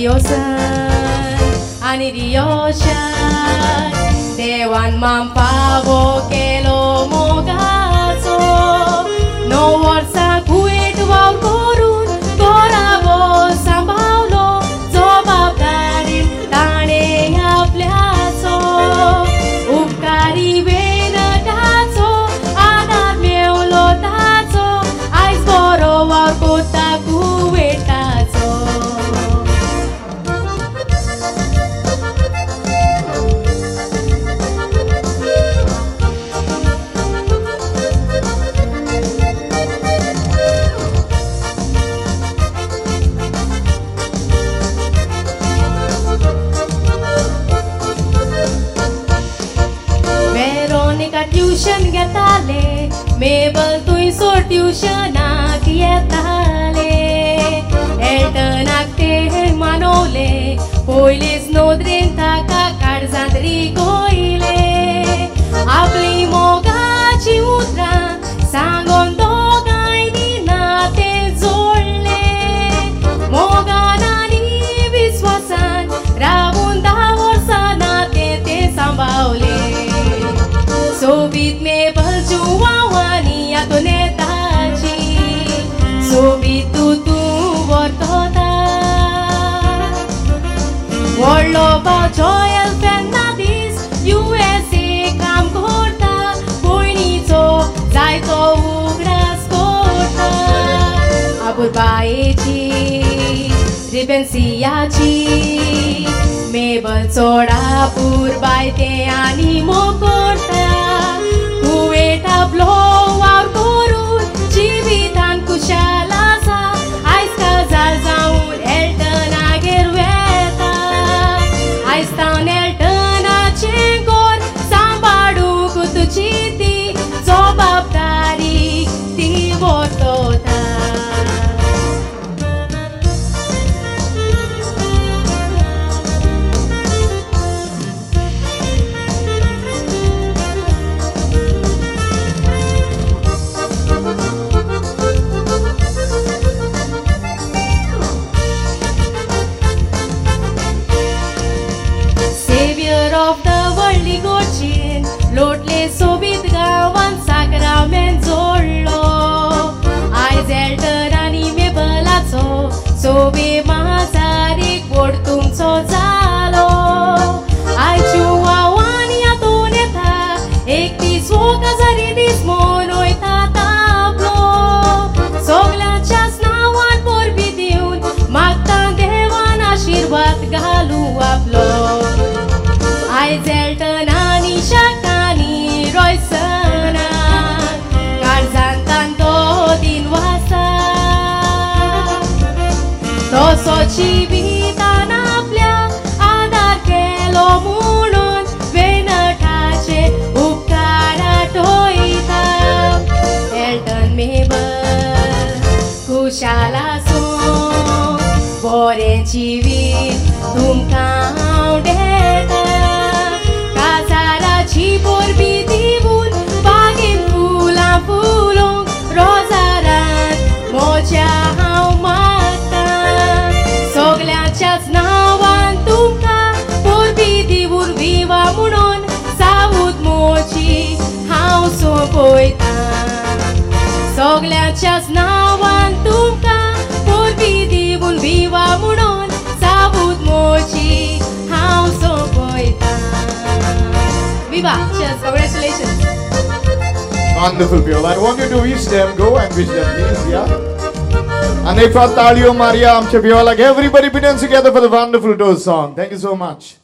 Ani Dioshan Dewan mampawo kelo mogaso No warsa kuit waw korun Korabo sambawlo Jobabdarin tane आपल्याचो उपकारी वेनटाचो आदार मेवलो ताचो आयज बरो वावर कोता कुवेटाचो ट्यूशन घेताले मेबल तुयसो ट्यूशनाक येताले एल्टनाक ते मानवले पयलीच नोदरेन ताका काळजांतरी गोयले आपली मोगाची उतरां सांगोन दोगांयनी नाते जोडले मोगान आनी विस्वासान रावून 10 वर्सां नाते ते सांबाळले सोबीत मेबल जुवावानी आतो नेताची सोबीत तू वर्तोता व्हडलो भाव जॉयल फेर्नांडीस USA काम करता भयणीचो जायतो उगडास करता आबुरबायेची रिबेन्सियाची मेबल चोडा पुरबाय ते आनी मोकोरता कुवेटा ब्लो वावर करून जिवितान कुशाल आसा आयज काजार जावन एल्टनागेर वेता आयज तावन एल्टनाचें घर सांबाळूंक तुजी ती जबाबदारी ती वर्तोता लोटले सोबीत गांवान साक्रामेंत जोडलो आयज एल्टन आनी मेबलाचो सोबे महासारीक व्हड तुमचो जालो आयज जुवावानी आतोन येता एक दीस वो काजारी दीस मनयता तापलो सगल्यांच्याच नांवान परबी दिवन मागता देवान आशिर्वाद घालूं आपलो आयज एल्टन आनी शाकानी रोयसना काळजांतान तो दिनवासा तसो जिवितान आपल्या आदार केलो म्हणून वेनटाचे उपकार आठयता एल्टन मेबल खुशाल आसूं बरें जिवीत तुमकां हांव देता काजाराची परबी दिवून बागेंत फुलां फुलोवंक रोजारांत मोज्या हांव मागतां सगल्यांच्याच नांवान तुमकां परबी दिवून विवा म्हणून सावूत मोची हांव सोंपयतां सगल्यांच्याच नांवान तुमकां परबी दिवून विवा म्हणून सावूत मोची हांव सोंपयतां Viva! Cheers! Congratulations! Wonderful, Viola. I want you to wish them. Go and wish them, please. Yeah. And if Talio Maria, Viola, everybody put hands together for the wonderful Toast song. Thank you so much.